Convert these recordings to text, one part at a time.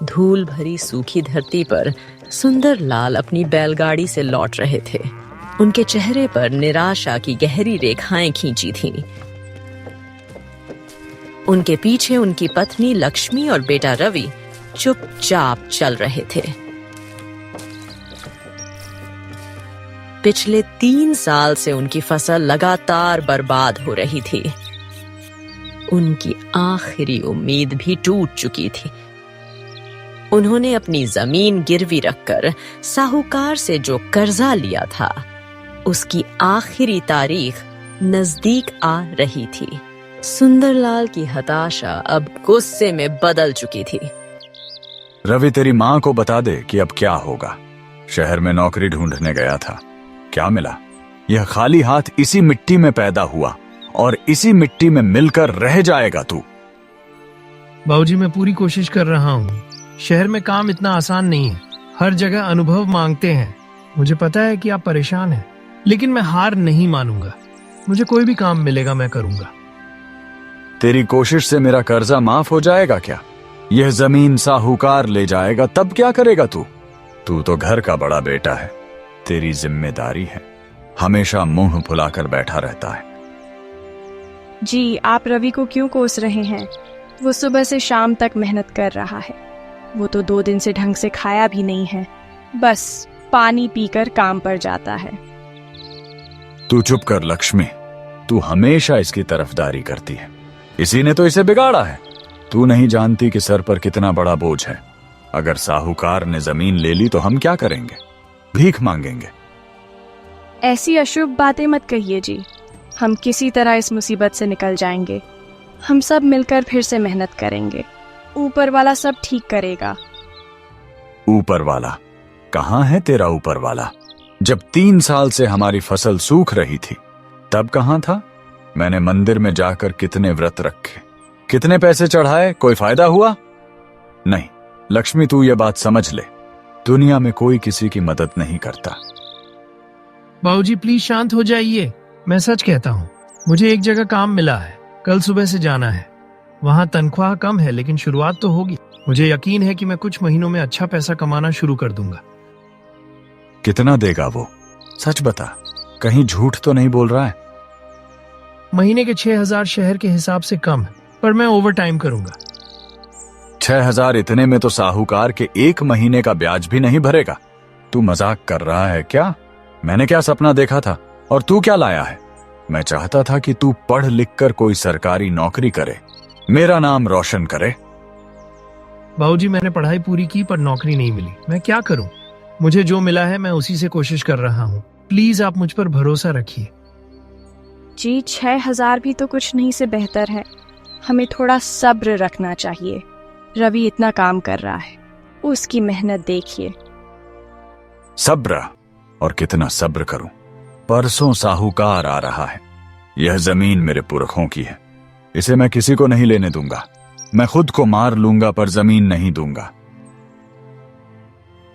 धूल भरी सूखी धरती पर सुंदर लाल अपनी बैलगाड़ी से लौट रहे थे। उनके चेहरे पर निराशा की गहरी रेखाएं खींची थीं। उनके पीछे उनकी पत्नी लक्ष्मी और बेटा रवि चुपचाप चल रहे थे। पिछले 3 साल से उनकी फसल लगातार बर्बाद हो रही थी। उनकी आखिरी उम्मीद भी टूट चुकी थी। उन्होंने अपनी जमीन गिरवी रखकर साहूकार से जो कर्जा लिया था, उसकी आखिरी तारीख नजदीक आ रही थी। सुंदरलाल की हताशा अब गुस्से में बदल चुकी थी। रवि, तेरी माँ को बता दे कि अब क्या होगा। शहर में नौकरी ढूंढने गया था, क्या मिला? यह खाली हाथ इसी मिट्टी में पैदा हुआ और इसी मिट्टी में मिलकर रह जाएगा तू। बाबूजी, मैं पूरी कोशिश कर रहा हूँ। शहर में काम इतना आसान नहीं है। हर जगह अनुभव मांगते हैं। मुझे पता है कि आप परेशान हैं, लेकिन मैं हार नहीं मानूंगा। मुझे कोई भी काम मिलेगा, मैं करूंगा। तेरी कोशिश से मेरा कर्जा माफ हो जाएगा क्या? यह जमीन साहूकार ले जाएगा, तब क्या करेगा तू? तू तो घर का बड़ा बेटा है, तेरी जिम्मेदारी है। हमेशा मुंह फुलाकर बैठा रहता है। जी, आप रवि को क्यों कोस रहे हैं? वो सुबह से शाम तक मेहनत कर रहा है। वो तो 2 दिन से ढंग से खाया भी नहीं है, बस पानी पीकर काम पर जाता है। तू चुप कर लक्ष्मी, तू हमेशा इसकी तरफदारी करती है। इसी ने तो इसे बिगाड़ा है। तू नहीं जानती कि सर पर कितना बड़ा बोझ है। अगर साहूकार ने जमीन ले ली तो हम क्या करेंगे? भीख मांगेंगे। ऐसी अशुभ बातें मत कहिए जी। हम किसी तरह इस मुसीबत से निकल जाएंगे। हम सब मिलकर फिर से मेहनत करेंगे। ऊपर वाला सब ठीक करेगा। ऊपर वाला? कहाँ है तेरा ऊपर वाला? जब 3 साल से हमारी फसल सूख रही थी, तब कहाँ था? मैंने मंदिर में जाकर कितने व्रत रखे, कितने पैसे चढ़ाए, कोई फायदा हुआ? नहीं लक्ष्मी, तू ये बात समझ ले, दुनिया में कोई किसी की मदद नहीं करता। बाबूजी, प्लीज शांत हो जाइए। मैं सच कहता हूँ, मुझे एक जगह काम मिला है। कल सुबह से जाना है। वहाँ तनख्वाह कम है, लेकिन शुरुआत तो होगी। मुझे यकीन है कि मैं कुछ महीनों में अच्छा पैसा कमाना शुरू कर दूंगा। कितना देगा वो? सच बता, कहीं झूठ तो नहीं बोल रहा है? महीने के 6,000 शहर के हिसाब से कम है, पर मैं ओवर टाइम करूंगा। 6,000? इतने में तो साहूकार के 1 महीने का ब्याज भी नहीं भरेगा। तू मजाक कर रहा है क्या? मैंने क्या सपना देखा था और तू क्या लाया है? मैं चाहता था कि तू पढ़ लिख कर कोई सरकारी नौकरी करे, मेरा नाम रोशन करे। बाबूजी, मैंने पढ़ाई पूरी की पर नौकरी नहीं मिली। मैं क्या करूं? मुझे जो मिला है मैं उसी से कोशिश कर रहा हूं। प्लीज आप मुझ पर भरोसा रखिए। जी, 6,000 भी तो कुछ नहीं से बेहतर है। हमें थोड़ा सब्र रखना चाहिए। रवि इतना काम कर रहा है, उसकी मेहनत देखिए। सब्र? और कितना सब्र करूं? परसों साहूकार आ रहा है। यह जमीन मेरे पुरखों की है, इसे मैं किसी को नहीं लेने दूंगा। मैं खुद को मार लूंगा पर जमीन नहीं दूंगा।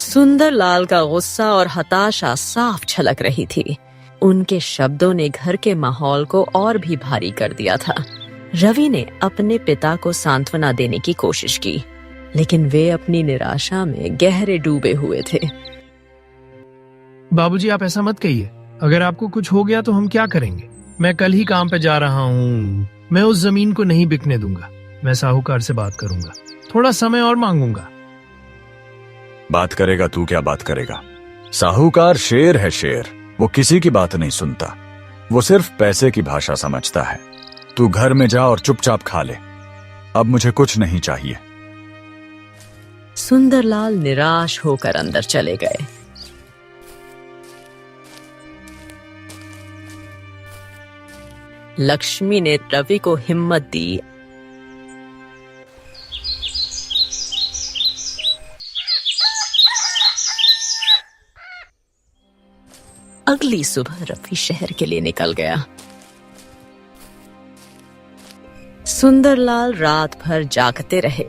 सुंदरलाल का गुस्सा और हताशा साफ झलक रही थी। उनके शब्दों ने घर के माहौल को और भी भारी कर दिया था। रवि ने अपने पिता को सांत्वना देने की कोशिश की, लेकिन वे अपनी निराशा में गहरे डूबे हुए थे। बाबूजी, आप ऐसा मत कहिए। अगर आपको कुछ हो गया तो हम क्या करेंगे? मैं कल ही काम पे जा रहा हूँ। मैं उस जमीन को नहीं बिकने दूंगा। मैं साहूकार से बात करूंगा, थोड़ा समय और मांगूंगा। बात करेगा तू? क्या बात करेगा? साहूकार शेर है, शेर। वो किसी की बात नहीं सुनता। वो सिर्फ पैसे की भाषा समझता है। तू घर में जा और चुपचाप खा ले। अब मुझे कुछ नहीं चाहिए। सुंदरलाल निराश होकर अंदर चले गए। लक्ष्मी ने रवि को हिम्मत दी। अगली सुबह रवि शहर के लिए निकल गया। सुंदरलाल रात भर जागते रहे।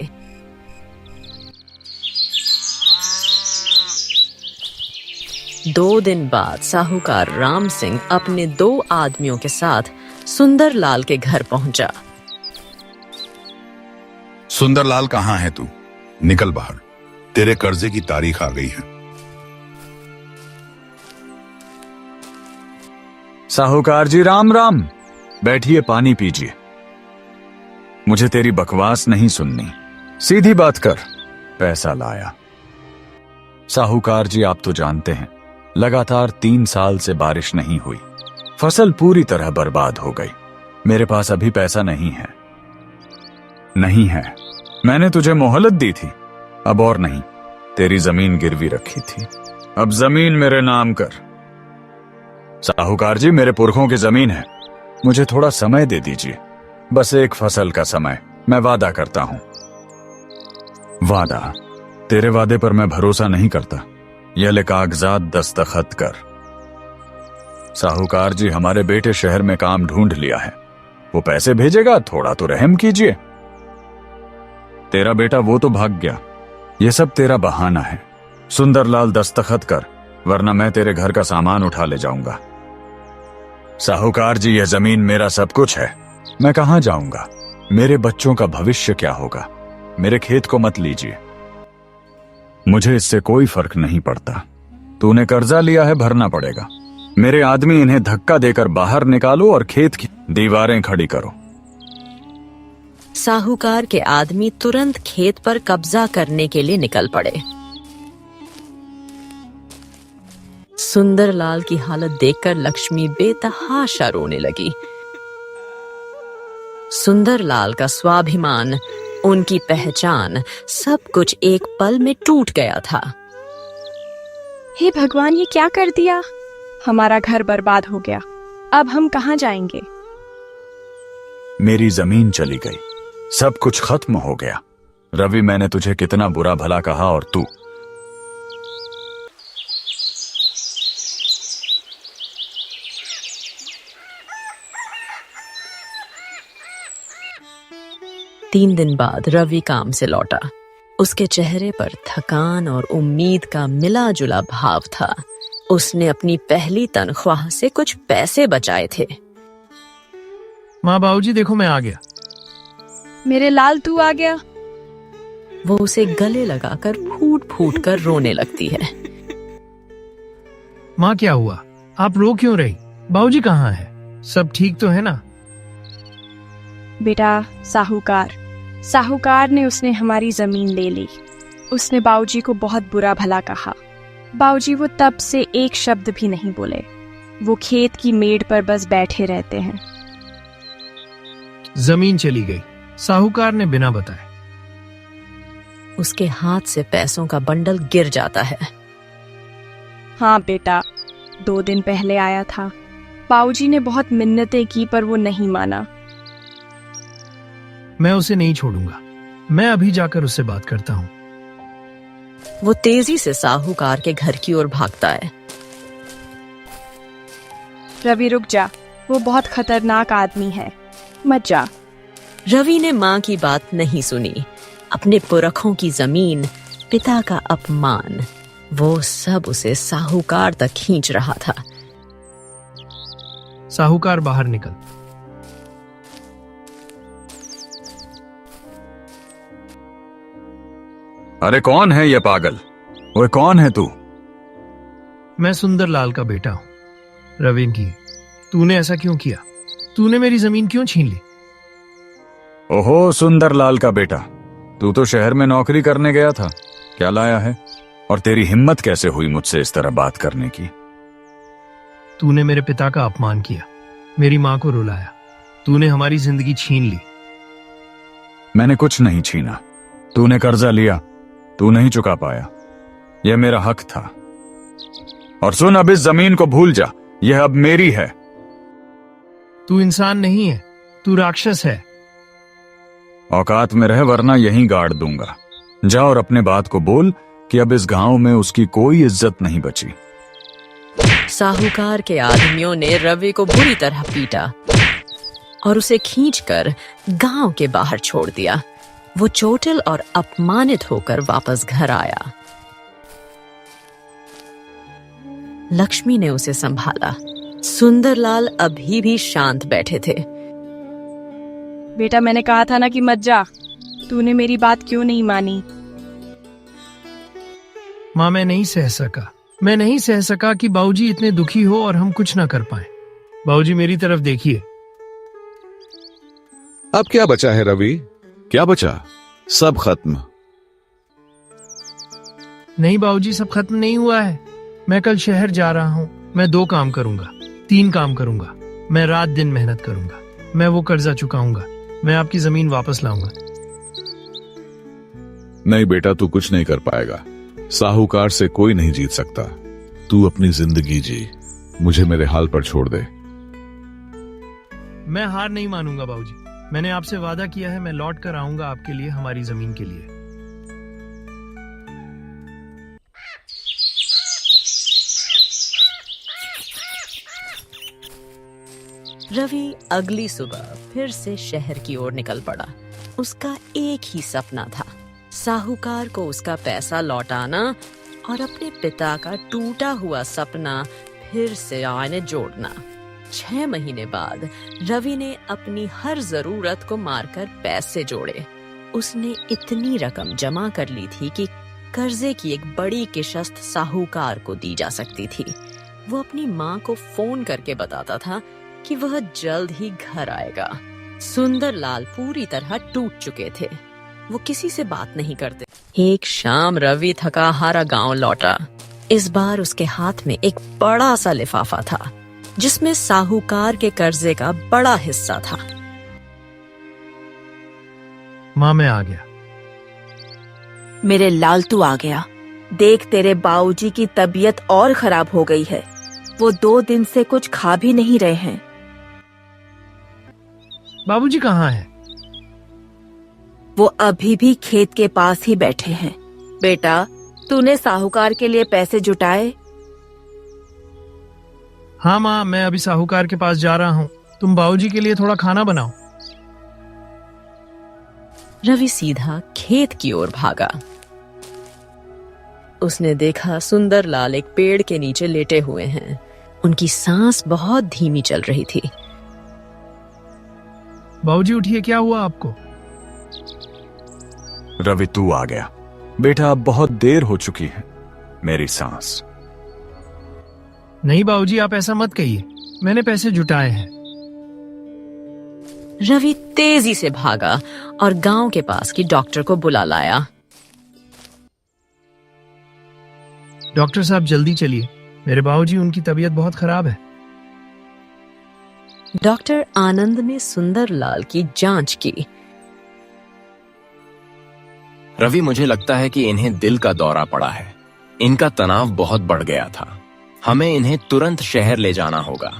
दो दिन बाद साहूकार राम सिंह अपने 2 आदमियों के साथ सुंदरलाल के घर पहुंचा। सुंदरलाल कहाँ है तू? निकल बाहर, तेरे कर्जे की तारीख आ गई है। साहूकार जी राम राम। बैठिए, पानी पीजिए। मुझे तेरी बकवास नहीं सुननी, सीधी बात कर। पैसा लाया। साहूकार जी, आप तो जानते हैं लगातार 3 साल से बारिश नहीं हुई, फसल पूरी तरह बर्बाद हो गई। मेरे पास अभी पैसा नहीं है। नहीं है, मैंने तुझे मोहलत दी थी, अब और नहीं। तेरी जमीन गिरवी रखी थी, अब जमीन मेरे नाम कर। साहूकार जी, मेरे पुरखों की जमीन है, मुझे थोड़ा समय दे दीजिए, बस एक फसल का समय। मैं वादा करता हूं। वादा? तेरे वादे पर मैं भरोसा नहीं करता। यह ले कागजात, दस्तखत कर। साहूकार जी, हमारे बेटे शहर में काम ढूंढ लिया है, वो पैसे भेजेगा, थोड़ा तो रहम कीजिए। तेरा बेटा वो तो भाग गया, ये सब तेरा बहाना है। सुंदरलाल, दस्तखत कर, वरना मैं तेरे घर का सामान उठा ले जाऊंगा। साहूकार जी, यह जमीन मेरा सब कुछ है, मैं कहां जाऊंगा? मेरे बच्चों का भविष्य क्या होगा? मेरे खेत को मत लीजिए, मुझे इससे कोई फर्क नहीं पड़ता। तूने कर्जा लिया है, भरना पड़ेगा। मेरे आदमी इन्हें धक्का देकर बाहर निकालो और खेत की दीवारें खड़ी करो। साहूकार के आदमी तुरंत खेत पर कब्जा करने के लिए निकल पड़े। सुंदरलाल की हालत देखकर लक्ष्मी बेतहाशा रोने लगी। सुंदरलाल का स्वाभिमान, उनकी पहचान, सब कुछ एक पल में टूट गया था। हे भगवान, ये क्या कर दिया? हमारा घर बर्बाद हो गया, अब हम कहाँ जाएंगे? मेरी जमीन चली गई, सब कुछ खत्म हो गया। रवि, मैंने तुझे कितना बुरा भला कहा और तू। तीन दिन बाद रवि काम से लौटा। उसके चेहरे पर थकान और उम्मीद का मिला जुला भाव था। उसने अपनी पहली तनख्वाह से कुछ पैसे बचाए थे। माँ, बाबूजी देखो, मैं आ गया। मेरे लाल, तू आ गया? वो उसे गले लगाकर फूट फूट कर रोने लगती है। माँ, क्या हुआ? आप रो क्यों रही? बाबूजी कहाँ है? सब ठीक तो है ना? बेटा, साहूकार ने उसने हमारी जमीन ले ली। उसने बाबूजी को बहुत बुरा भला कहा। बाबूजी वो तब से एक शब्द भी नहीं बोले। वो खेत की मेड़ पर बस बैठे रहते हैं। जमीन चली गई, साहूकार ने बिना बताए। उसके हाथ से पैसों का बंडल गिर जाता है। हाँ बेटा, 2 दिन पहले आया था। बाबूजी ने बहुत मिन्नतें की पर वो नहीं माना। मैं उसे नहीं छोड़ूंगा, मैं अभी जाकर उससे बात करता हूँ। वो तेजी से साहूकार के घर की ओर भागता है। रवि, रुक जा, वो बहुत खतरनाक आदमी है, मत जा। रवि ने माँ की बात नहीं सुनी। अपने पुरखों की जमीन, पिता का अपमान, वो सब उसे साहूकार तक खींच रहा था। साहूकार, बाहर निकल। अरे कौन है ये पागल? ओए, कौन है तू? मैं सुंदरलाल का बेटा हूँ, रवीन की। तूने ऐसा क्यों किया? तूने मेरी जमीन क्यों छीन ली? ओहो, सुंदरलाल का बेटा, तू तो शहर में नौकरी करने गया था, क्या लाया है? और तेरी हिम्मत कैसे हुई मुझसे इस तरह बात करने की? तूने मेरे पिता का अपमान किया, मेरी माँ को रुलाया, तूने हमारी जिंदगी छीन ली। मैंने कुछ नहीं छीना। तूने कर्जा लिया, तू नहीं चुका पाया, यह मेरा हक था। और सुन, अब इस जमीन को भूल जा, यह अब मेरी है। तू इंसान नहीं है, तू राक्षस है। औकात में रह, वरना यहीं गाड़ दूंगा। जा और अपने बात को बोल कि अब इस गांव में उसकी कोई इज्जत नहीं बची। साहूकार के आदमियों ने रवि को बुरी तरह पीटा और उसे खींचकर गांव के बाहर छोड़ दिया। वो चोटिल और अपमानित होकर वापस घर आया। लक्ष्मी ने उसे संभाला। सुंदरलाल अभी भी शांत बैठे थे। बेटा, मैंने कहा था ना कि मत जा। तूने मेरी बात क्यों नहीं मानी? माँ, मैं नहीं सह सका कि बाबूजी इतने दुखी हो और हम कुछ ना कर पाए। बाबूजी, मेरी तरफ देखिए। अब क्या बचा है रवि? क्या बचा? सब खत्म। नहीं बाबूजी, सब खत्म नहीं हुआ है। मैं कल शहर जा रहा हूँ। मैं 2 काम करूंगा, 3 काम करूंगा। मैं रात दिन मेहनत करूंगा। मैं वो कर्जा चुकाऊंगा। मैं आपकी जमीन वापस लाऊंगा। नहीं बेटा, तू कुछ नहीं कर पाएगा। साहूकार से कोई नहीं जीत सकता। तू अपनी जिंदगी जी, मुझे मेरे हाल पर छोड़ दे। मैं हार नहीं मानूंगा बाबूजी। मैंने आपसे वादा किया है, मैं लौट कर आऊंगा आपके लिए, हमारी जमीन के लिए। रवि अगली सुबह फिर से शहर की ओर निकल पड़ा। उसका एक ही सपना था, साहूकार को उसका पैसा लौटाना और अपने पिता का टूटा हुआ सपना फिर से आने जोड़ना। 6 महीने बाद रवि ने अपनी हर जरूरत को मारकर पैसे जोड़े। उसने इतनी रकम जमा कर ली थी कि कर्जे की एक बड़ी किश्त साहूकार को दी जा सकती थी। वो अपनी माँ को फोन करके बताता था कि वह जल्द ही घर आएगा। सुंदरलाल पूरी तरह टूट चुके थे। वो किसी से बात नहीं करते। एक शाम रवि थका हारा गांव लौटा। इस बार उसके हाथ में एक बड़ा सा लिफाफा था जिसमें साहूकार के कर्जे का बड़ा हिस्सा था। माँ, मैं आ गया। मेरे लालतू आ गया। देख, तेरे बाबूजी की तबीयत और खराब हो गई है। वो 2 दिन से कुछ खा भी नहीं रहे हैं। बाबूजी कहाँ हैं? वो अभी भी खेत के पास ही बैठे हैं। बेटा, तूने साहूकार के लिए पैसे जुटाए? हाँ माँ, मैं अभी साहूकार के पास जा रहा हूँ। तुम बाबूजी के लिए थोड़ा खाना बनाओ। रवि सीधा खेत की ओर भागा। उसने देखा सुंदरलाल एक पेड़ के नीचे लेटे हुए हैं। उनकी सांस बहुत धीमी चल रही थी। बाबूजी उठिए, क्या हुआ आपको? रवि, तू आ गया। बेटा, अब बहुत देर हो चुकी है। मेरी सांस। नहीं बाबूजी, आप ऐसा मत कहिए। मैंने पैसे जुटाए हैं। रवि तेजी से भागा और गांव के पास की डॉक्टर को बुला लाया। डॉक्टर साहब, जल्दी चलिए। मेरे बाबूजी, उनकी तबीयत बहुत खराब है। डॉक्टर आनंद ने सुंदरलाल की जांच की। रवि, मुझे लगता है कि इन्हें दिल का दौरा पड़ा है। इनका तनाव बहुत बढ़ गया था। हमें इन्हें तुरंत शहर ले जाना होगा।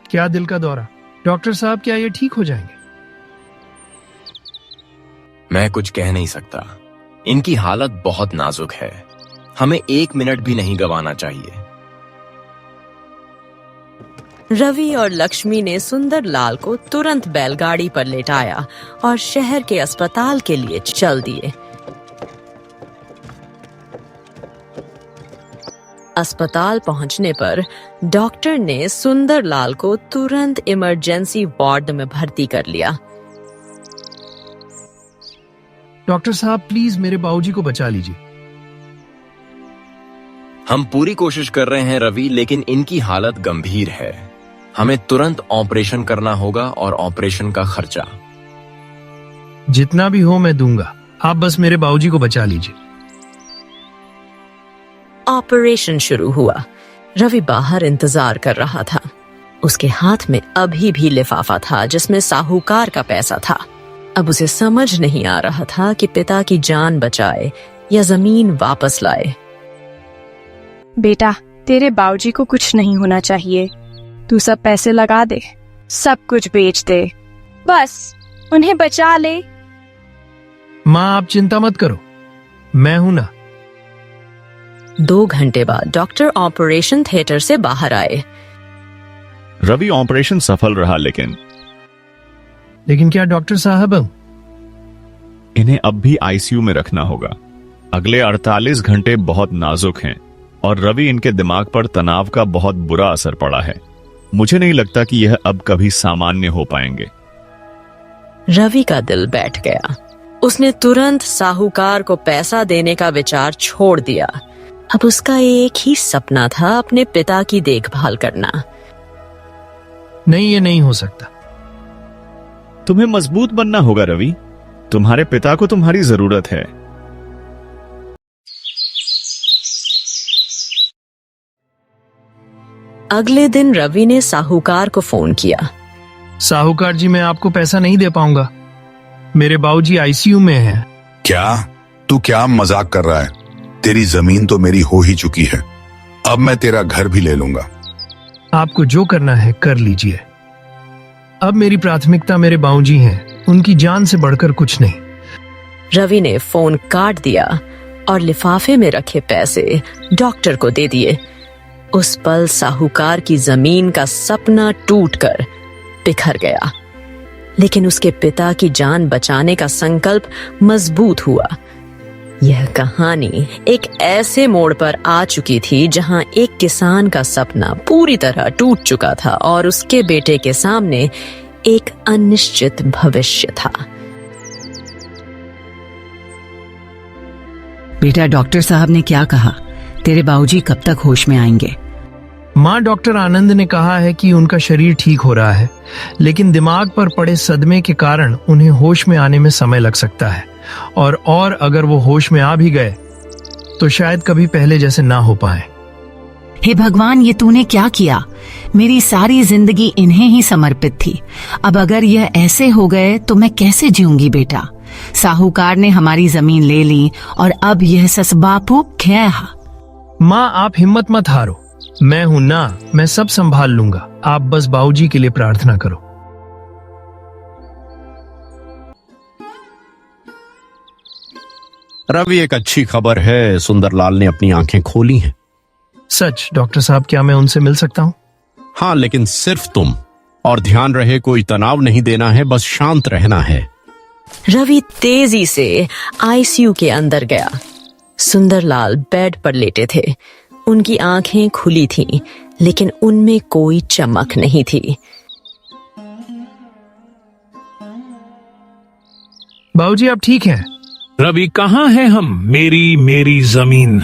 क्या दिल का दौरा? डॉक्टर साहब, क्या ये ठीक हो जाएंगे? मैं कुछ कह नहीं सकता। इनकी हालत बहुत नाजुक है। हमें 1 मिनट भी नहीं गंवाना चाहिए। रवि और लक्ष्मी ने सुंदरलाल को तुरंत बैलगाड़ी पर लेटाया और शहर के अस्पताल के लिए चल दिए। अस्पताल पहुंचने पर डॉक्टर ने सुंदरलाल को तुरंत इमरजेंसी वार्ड में भर्ती कर लिया। डॉक्टर साहब, प्लीज मेरे बाबूजी को बचा लीजिए। हम पूरी कोशिश कर रहे हैं रवि, लेकिन इनकी हालत गंभीर है। हमें तुरंत ऑपरेशन करना होगा और ऑपरेशन का खर्चा जितना भी हो मैं दूंगा। आप बस मेरे बाबूजी को बचा लीजिए। ऑपरेशन शुरू हुआ। रवि बाहर इंतजार कर रहा था। उसके हाथ में अभी भी लिफाफा था जिसमें साहूकार का पैसा था। अब उसे समझ नहीं आ रहा था कि पिता की जान बचाए या जमीन वापस लाए। बेटा, तेरे बाबूजी को कुछ नहीं होना चाहिए। तू सब पैसे लगा दे, सब कुछ बेच दे, बस उन्हें बचा ले। माँ, आप चिंता मत करो, मैं हूं ना। 2 घंटे बाद डॉक्टर ऑपरेशन थिएटर से बाहर आए। रवि, ऑपरेशन सफल रहा, लेकिन क्या डॉक्टर साहब? इन्हें अब भी आईसीयू में रखना होगा। अगले 48 घंटे बहुत नाजुक हैं और रवि, इनके दिमाग पर तनाव का बहुत बुरा असर पड़ा है। मुझे नहीं लगता कि यह अब कभी सामान्य हो पाएंगे। रवि का दिल बैठ गया। उसने तुरंत साहूकार को पैसा देने का विचार छोड़ दिया। अब उसका एक ही सपना था, अपने पिता की देखभाल करना। नहीं, ये नहीं हो सकता। तुम्हें मजबूत बनना होगा रवि। तुम्हारे पिता को तुम्हारी जरूरत है। अगले दिन रवि ने साहूकार को फोन किया। साहूकार जी, मैं आपको पैसा नहीं दे पाऊंगा। मेरे बाबूजी आईसीयू में हैं। क्या तू क्या मजाक कर रहा है? तेरी जमीन तो मेरी हो ही चुकी है। अब मैं तेरा घर भी ले लूंगा। आपको जो करना है कर लीजिए। अब मेरी प्राथमिकता मेरे बाबूजी हैं, उनकी जान से बढ़कर कुछ नहीं। रवि ने फोन काट दिया और लिफाफे में रखे पैसे डॉक्टर को दे दिए। उस पल साहूकार की जमीन का सपना टूटकर बिखर गया, लेकिन उसके पिता की जान बचाने का संकल्प मजबूत हुआ। यह कहानी एक ऐसे मोड़ पर आ चुकी थी जहां एक किसान का सपना पूरी तरह टूट चुका था और उसके बेटे के सामने एक अनिश्चित भविष्य था। बेटा, डॉक्टर साहब ने क्या कहा? तेरे बाबूजी कब तक होश में आएंगे? माँ, डॉक्टर आनंद ने कहा है कि उनका शरीर ठीक हो रहा है, लेकिन दिमाग पर पड़े सदमे के कारण उन्हें होश में आने में समय लग सकता है। और अगर वो होश में आ भी गए तो शायद कभी पहले जैसे ना हो पाए। हे भगवान, ये तूने क्या किया? मेरी सारी जिंदगी इन्हें ही समर्पित थी। अब अगर यह ऐसे हो गए तो मैं कैसे जीऊंगी बेटा? साहूकार ने हमारी जमीन ले ली और अब यह ससबापू क्या? माँ, आप हिम्मत मत हारो। मैं हूं ना, मैं सब संभाल लूंगा। आप बस बाबूजी के लिए प्रार्थना करो। रवि, एक अच्छी खबर है। सुंदरलाल ने अपनी आंखें खोली हैं। सच? डॉक्टर साहब, क्या मैं उनसे मिल सकता हूँ? हाँ, लेकिन सिर्फ तुम। और ध्यान रहे, कोई तनाव नहीं देना है, बस शांत रहना है। रवि तेजी से आईसीयू के अंदर गया। सुंदरलाल बेड पर लेटे थे। उनकी आंखें खुली थीं, लेकिन उनमें कोई चमक नहीं थी। बाबूजी, आप ठीक हैं? रवि, कहाँ हैं हम? मेरी जमीन।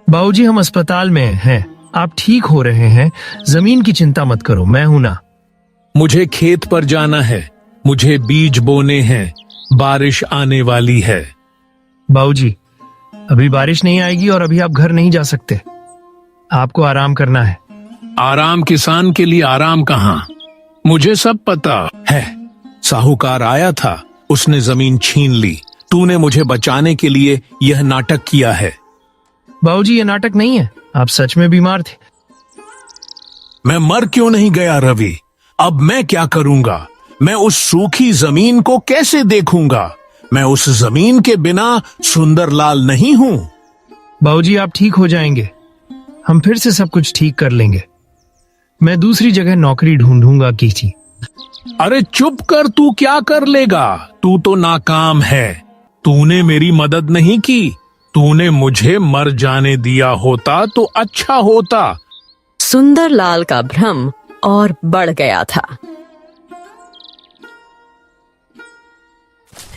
बाबूजी, हम अस्पताल में हैं। आप ठीक हो रहे हैं, जमीन की चिंता मत करो, मैं हूं ना। मुझे खेत पर जाना है, मुझे बीज बोने हैं, बारिश आने वाली है। बाबूजी, अभी बारिश नहीं आएगी और अभी आप घर नहीं जा सकते। आपको आराम करना है। आराम? किसान के लिए आराम कहाँ? मुझे सब पता है। साहूकार आया था, उसने जमीन छीन ली। तूने मुझे बचाने के लिए यह नाटक किया है। बाबूजी, ये नाटक नहीं है, आप सच में बीमार थे। मैं मर क्यों नहीं गया रवि? अब मैं क्या करूंगा? मैं उस सूखी जमीन को कैसे देखूंगा? मैं उस जमीन के बिना सुंदरलाल नहीं हूं। बाबूजी, आप ठीक हो जाएंगे। हम फिर से सब कुछ ठीक कर लेंगे। मैं दूसरी जगह नौकरी ढूंढूंगा किसी। अरे चुप कर, तू क्या कर लेगा? तू तो नाकाम है। तूने मेरी मदद नहीं की। तूने मुझे मर जाने दिया होता तो अच्छा होता। सुंदरलाल का भ्रम और बढ़ गया था।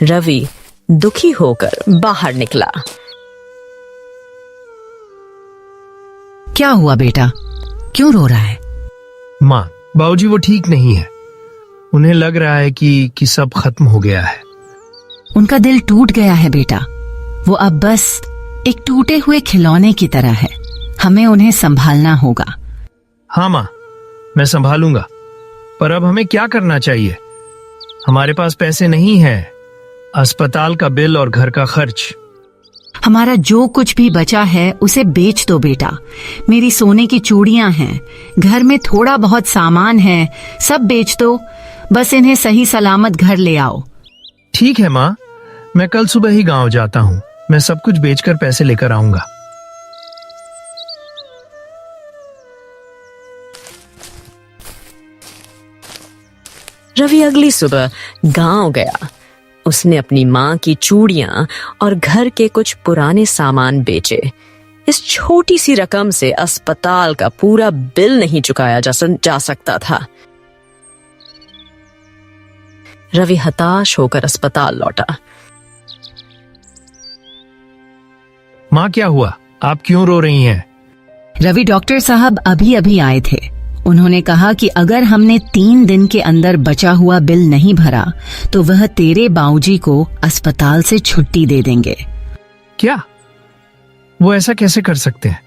रवि दुखी होकर बाहर निकला। क्या हुआ बेटा? क्यों रो रहा है? माँ, बाबूजी वो ठीक नहीं है। उन्हें लग रहा है कि सब खत्म हो गया है। उनका दिल टूट गया है बेटा। वो अब बस एक टूटे हुए खिलौने की तरह है। हमें उन्हें संभालना होगा। हाँ माँ, मैं संभालूंगा। पर अब हमें क्या करना चाहिए? हमारे पास पैसे नहीं हैं। अस्पताल का बिल और घर का खर्च। हमारा जो कुछ भी बचा है उसे बेच दो बेटा। मेरी सोने की चूड़ियां हैं, घर में थोड़ा बहुत सामान है, सब बेच दो। बस इन्हें सही सलामत घर ले आओ। ठीक है माँ, मैं कल सुबह ही गांव जाता हूँ। मैं सब कुछ बेचकर पैसे लेकर आऊंगा। रवि अगली सुबह गांव गया। उसने अपनी माँ की चूड़ियां और घर के कुछ पुराने सामान बेचे। इस छोटी सी रकम से अस्पताल का पूरा बिल नहीं चुकाया जा सकता था। रवि हताश होकर अस्पताल लौटा। माँ, क्या हुआ? आप क्यों रो रही हैं? रवि डॉक्टर साहब अभी अभी आए थे। उन्होंने कहा कि अगर हमने 3 दिन के अंदर बचा हुआ बिल नहीं भरा तो वह तेरे बाऊजी को अस्पताल से छुट्टी दे देंगे। क्या? वो ऐसा कैसे कर सकते हैं?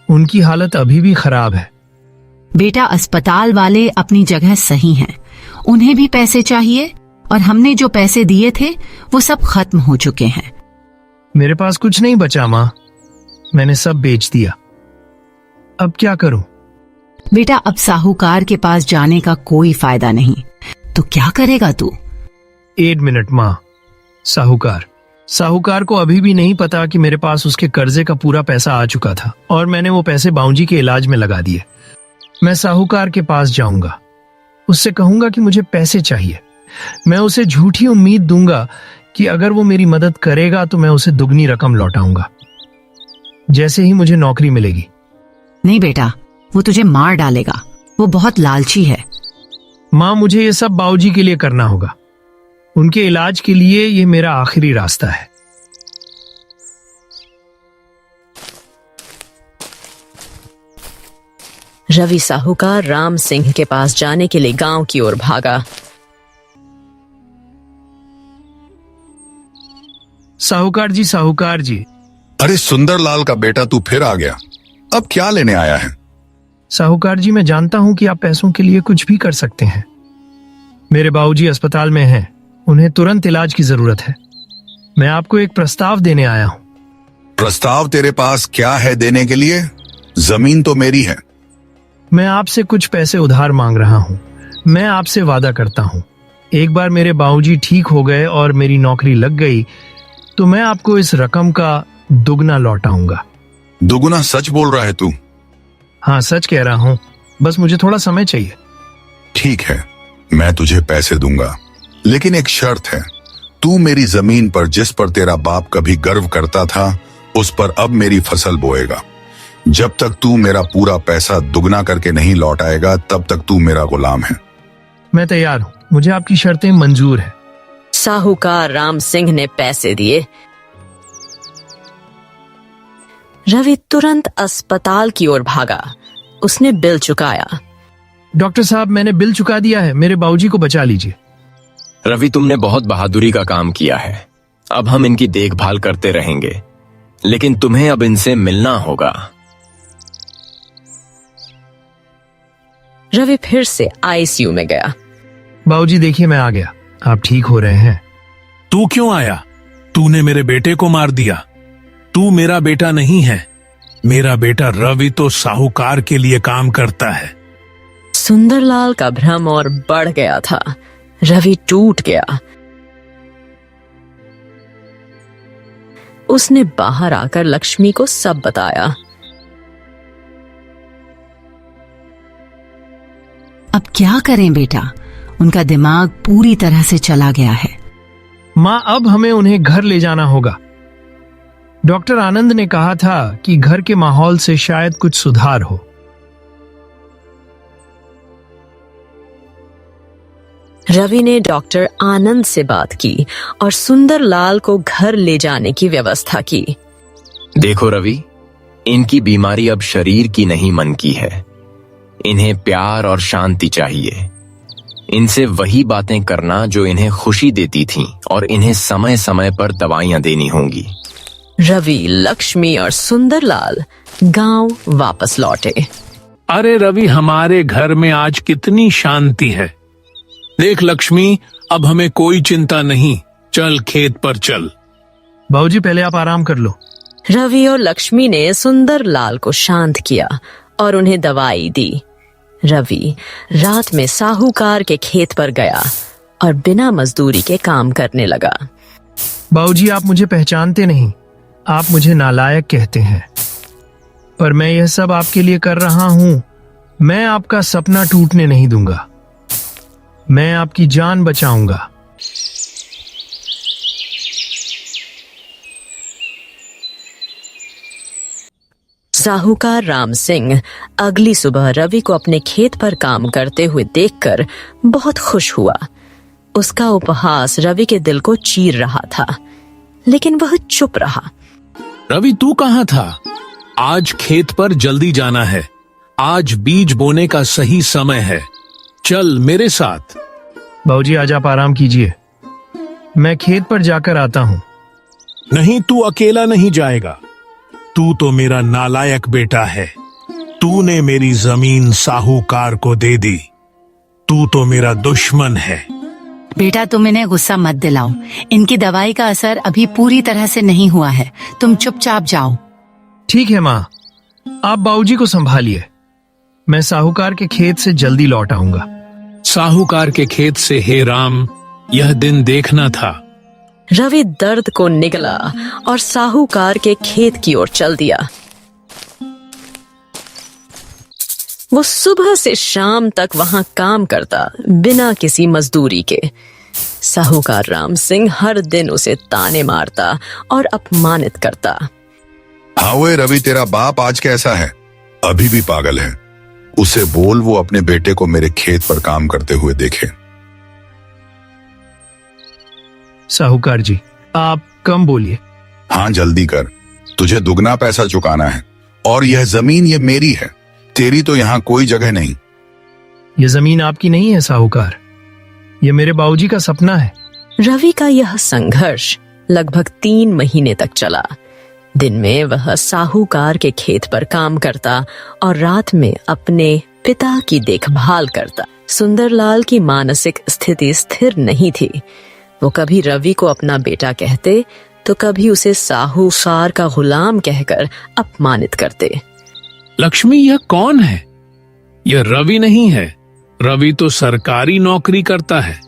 उनकी हालत अभी भी खराब है। बेटा, अस्पताल वाले अपनी जगह सही हैं। उन्हें भी पैसे चाहिए और हमने जो पैसे दिए थे वो सब खत्म हो चुके हैं। मेरे पास कुछ नहीं बचा माँ, मैंने सब बेच दिया। अब क्या करूं? बेटा, अब साहूकार के पास जाने का कोई फायदा नहीं। तो क्या करेगा तू? 1 मिनट माँ। साहूकार को अभी भी नहीं पता कि मेरे पास उसके कर्जे का पूरा पैसा आ चुका था और मैंने वो पैसे बाऊजी के इलाज में लगा दिए। मैं साहूकार के पास जाऊंगा, उससे कहूंगा कि मुझे पैसे चाहिए। मैं उसे झूठी उम्मीद दूंगा कि अगर वो मेरी मदद करेगा तो मैं उसे दुगनी रकम लौटाऊंगा जैसे ही मुझे नौकरी मिलेगी। नहीं बेटा, वो तुझे मार डालेगा। वो बहुत लालची है। माँ, मुझे ये सब बाऊजी के लिए करना होगा। उनके इलाज के लिए ये मेरा आखिरी रास्ता है। रवि साहूकार राम सिंह के पास जाने के लिए गांव की ओर भागा। साहूकार जी। अरे सुंदरलाल का बेटा, तू फिर आ गया। अब क्या लेने आया है? साहूकार जी, मैं जानता हूं कि आप पैसों के लिए कुछ भी कर सकते हैं। मेरे बाबूजी अस्पताल में हैं, उन्हें तुरंत इलाज की जरूरत है। मैं आपको एक प्रस्ताव देने आया हूं। प्रस्ताव तेरे पास क्या है देने के लिए? जमीन तो मेरी है। मैं आपसे कुछ पैसे उधार मांग रहा हूं। मैं आपसे वादा करता हूं, एक बार मेरे बाबूजी ठीक हो गए और मेरी नौकरी लग गई तो मैं आपको इस रकम का दुगना लौटाऊंगा। दुगना? सच बोल रहा है तू? हाँ, सच कह रहा हूं, बस मुझे थोड़ा समय चाहिए। ठीक है, मैं तुझे पैसे दूंगा, लेकिन एक शर्त है। तू मेरी जमीन पर, जिस पर तेरा बाप कभी गर्व करता था, उस पर अब मेरी फसल बोएगा। जब तक तू मेरा पूरा पैसा दुगना करके नहीं लौटाएगा तब तक तू मेरा गुलाम है। मैं तैयार हूं, मुझे आपकी शर्तें मंजूर है। साहूकार राम सिंह ने पैसे दिए। रवि तुरंत अस्पताल की ओर भागा। उसने बिल चुकाया। डॉक्टर साहब, मैंने बिल चुका दिया है, मेरे बाबूजी को बचा लीजिए। रवि, तुमने बहुत बहादुरी का काम किया है। अब हम इनकी देखभाल करते रहेंगे, लेकिन तुम्हें अब इनसे मिलना होगा। रवि फिर से आईसीयू में गया। बाबूजी देखिए, मैं आ गया। आप ठीक हो रहे हैं? तू क्यों आया? तूने मेरे बेटे को मार दिया। तू मेरा बेटा नहीं है। मेरा बेटा रवि तो साहूकार के लिए काम करता है। सुंदरलाल का भ्रम और बढ़ गया था। रवि टूट गया। उसने बाहर आकर लक्ष्मी को सब बताया। अब क्या करें बेटा? उनका दिमाग पूरी तरह से चला गया है। माँ, अब हमें उन्हें घर ले जाना होगा। डॉक्टर आनंद ने कहा था कि घर के माहौल से शायद कुछ सुधार हो। रवि ने डॉक्टर आनंद से बात की और सुंदरलाल को घर ले जाने की व्यवस्था की। देखो रवि, इनकी बीमारी अब शरीर की नहीं, मन की है। इन्हें प्यार और शांति चाहिए। इनसे वही बातें करना जो इन्हें खुशी देती थीं और इन्हें समय समय पर दवाइयां देनी होंगी। रवि, लक्ष्मी और सुंदरलाल गांव वापस लौटे। अरे रवि, हमारे घर में आज कितनी शांति है। देख लक्ष्मी, अब हमें कोई चिंता नहीं। चल खेत पर चल। बाबूजी, पहले आप आराम कर लो। रवि और लक्ष्मी ने सुंदरलाल को शांत किया और उन्हें दवाई दी। रवि रात में साहूकार के खेत पर गया और बिना मजदूरी के काम करने लगा। बाबूजी, आप मुझे पहचानते नहीं। आप मुझे नालायक कहते हैं, पर मैं यह सब आपके लिए कर रहा हूं। मैं आपका सपना टूटने नहीं दूंगा। मैं आपकी जान बचाऊंगा। साहूकार राम सिंह अगली सुबह रवि को अपने खेत पर काम करते हुए देखकर बहुत खुश हुआ। उसका उपहास रवि के दिल को चीर रहा था, लेकिन वह चुप रहा। रवि, तू कहाँ था? आज खेत पर जल्दी जाना है। आज बीज बोने का सही समय है। चल मेरे साथ। बाबूजी, आज आप आराम कीजिए, मैं खेत पर जाकर आता हूँ। नहीं, तू अकेला नहीं जाएगा। तू तो मेरा नालायक बेटा है। तूने मेरी जमीन साहूकार को दे दी। तू तो मेरा दुश्मन है। बेटा, तुम इन्हें गुस्सा मत दिलाओ। इनकी दवाई का असर अभी पूरी तरह से नहीं हुआ है। तुम चुपचाप जाओ। ठीक है माँ, आप बाबूजी को संभालिए। मैं साहूकार के खेत से जल्दी लौट आऊंगा। साहूकार के खेत से, हे राम, यह दिन देखना था। रवि दर्द को निगला और साहूकार के खेत की ओर चल दिया। वो सुबह से शाम तक वहां काम करता, बिना किसी मजदूरी के। साहूकार राम सिंह हर दिन उसे ताने मारता और अपमानित करता। हाँ वे रवि, तेरा बाप आज कैसा है? अभी भी पागल है। उसे बोल वो अपने बेटे को मेरे खेत पर काम करते हुए देखे। साहूकार जी, आप कम बोलिए। हाँ, जल्दी कर। तुझे दुगना पैसा चुकाना है। और यह जमीन ये मेरी है, तेरी तो यहाँ कोई जगह नहीं। यह जमीन आपकी नहीं है साहूकार, यह मेरे बाबूजी का सपना है। रवि का यह संघर्ष लगभग 3 महीने तक चला। दिन में वह साहूकार के खेत पर काम करता और रात में अपने पिता की देखभाल करता। सुंदरलाल की मानसिक स्थिति स्थिर नहीं थी। वो कभी रवि को अपना बेटा कहते तो कभी उसे साहूकार का गुलाम कहकर अपमानित करते। लक्ष्मी, यह कौन है? यह रवि नहीं है। रवि तो सरकारी नौकरी करता है।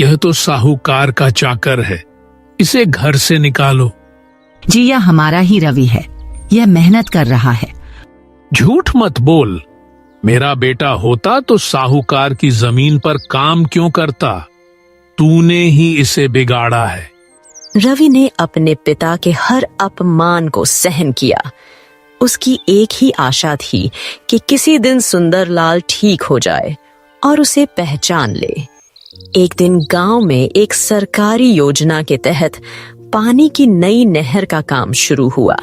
यह तो साहूकार का चाकर है। इसे घर से निकालो। जी, यह हमारा ही रवि है। यह मेहनत कर रहा है। झूठ मत बोल। मेरा बेटा होता तो साहूकार की जमीन पर काम क्यों करता? तूने ही इसे बिगाड़ा है। रवि ने अपने पिता के हर अपमान को सहन किया। उसकी एक ही आशा थी कि किसी दिन सुंदरलाल ठीक हो जाए और उसे पहचान ले। एक दिन गांव में एक सरकारी योजना के तहत पानी की नई नहर का काम शुरू हुआ।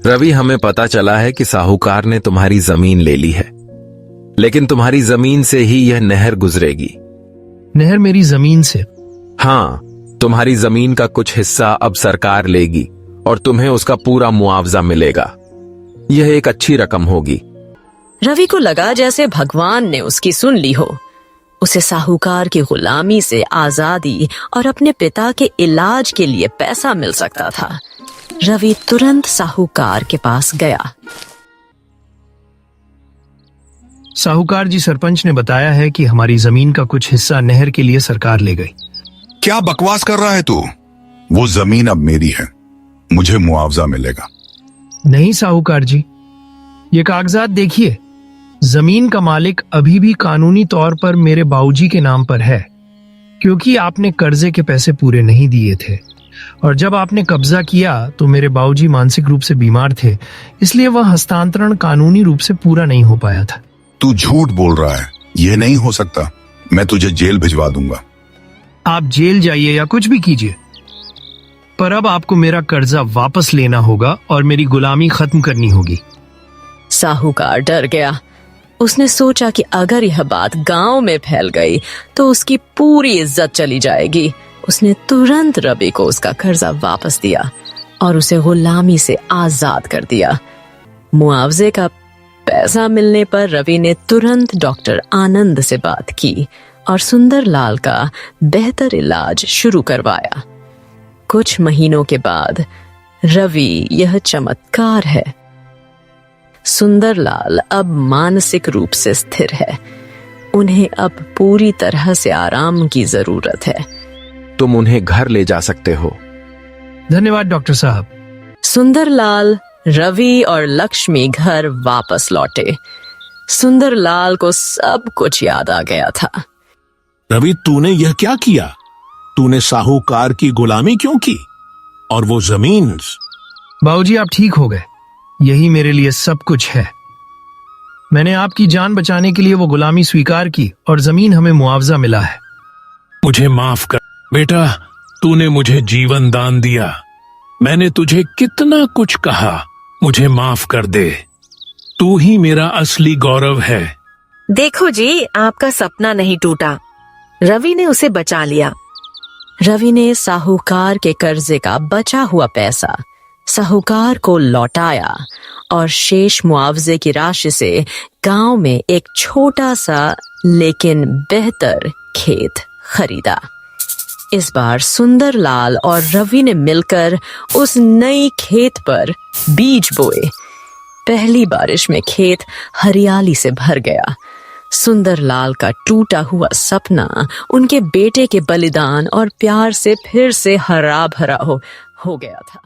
रवि, हमें पता चला है कि साहूकार ने तुम्हारी जमीन ले ली है, लेकिन तुम्हारी जमीन से ही यह नहर गुजरेगी। नहर मेरी जमीन से? हाँ, तुम्हारी जमीन का कुछ हिस्सा अब सरकार लेगी और तुम्हें उसका पूरा मुआवजा मिलेगा। यह एक अच्छी रकम होगी। रवि को लगा जैसे भगवान ने उसकी सुन ली हो। उसे साहूकार की गुलामी से आजादी और अपने पिता के इलाज के लिए पैसा मिल सकता था। रवि तुरंत साहूकार के पास गया। साहूकार जी, सरपंच ने बताया है कि हमारी जमीन का कुछ हिस्सा नहर के लिए सरकार ले गई। क्या बकवास कर रहा है तू? वो जमीन अब मेरी है। मुझे मुआवजा मिलेगा। नहीं साहूकार जी, ये कागजात देखिए। जमीन का मालिक अभी भी कानूनी तौर पर मेरे बाबूजी के नाम पर है, क्योंकि आपने कर्जे के पैसे पूरे नहीं दिए थे। और जब आपने कब्जा किया तो मेरे बाबूजी मानसिक रूप से बीमार थे, इसलिए वह हस्तांतरण कानूनी रूप से पूरा नहीं हो पाया था। तू झूठ बोल रहा है। यह नहीं हो सकता। मैं तुझे जेल भिजवा दूंगा। आप जेल जाइए या कुछ भी कीजिए, पर अब आपको मेरा कर्जा वापस लेना होगा और मेरी गुलामी खत्म करनी होगी। साहूकार डर गया। उसने सोचा कि अगर यह बात गांव में फैल गई तो उसकी पूरी इज्जत चली जाएगी। उसने तुरंत रवि को उसका कर्जा वापस दिया और उसे गुलामी से आजाद कर दिया। मुआवजे का पैसा मिलने पर रवि ने तुरंत डॉक्टर आनंद से बात की और सुंदरलाल का बेहतर इलाज शुरू करवाया। कुछ महीनों के बाद रवि, यह चमत्कार है। सुंदरलाल अब मानसिक रूप से स्थिर है। उन्हें अब पूरी तरह से आराम की जरूरत है। तुम उन्हें घर ले जा सकते हो। धन्यवाद डॉक्टर साहब। सुंदरलाल, रवि और लक्ष्मी घर वापस लौटे। सुंदरलाल को सब कुछ याद आ गया था। रवि, तूने यह क्या किया? तूने साहूकार की गुलामी क्यों की? और वो जमीन? बाबूजी, आप ठीक हो गए। यही मेरे लिए सब कुछ है। मैंने आपकी जान बचाने के लिए वो गुलामी स्वीकार की और जमीन हमें मुआवजा मिला है। मुझे माफ कर बेटा, तूने मुझे जीवन दान दिया। मैंने तुझे कितना कुछ कहा, मुझे माफ कर दे। तू ही मेरा असली गौरव है। देखो जी, आपका सपना नहीं टूटा। रवि ने उसे बचा लिया। रवि ने साहूकार के कर्जे का बचा हुआ पैसा साहूकार को लौटाया और शेष मुआवजे की राशि से गांव में एक छोटा सा लेकिन बेहतर खेत खरीदा। इस बार सुंदरलाल और रवि ने मिलकर उस नई खेत पर बीज बोए। पहली बारिश में खेत हरियाली से भर गया। सुंदरलाल का टूटा हुआ सपना उनके बेटे के बलिदान और प्यार से फिर से हरा भरा हो गया था।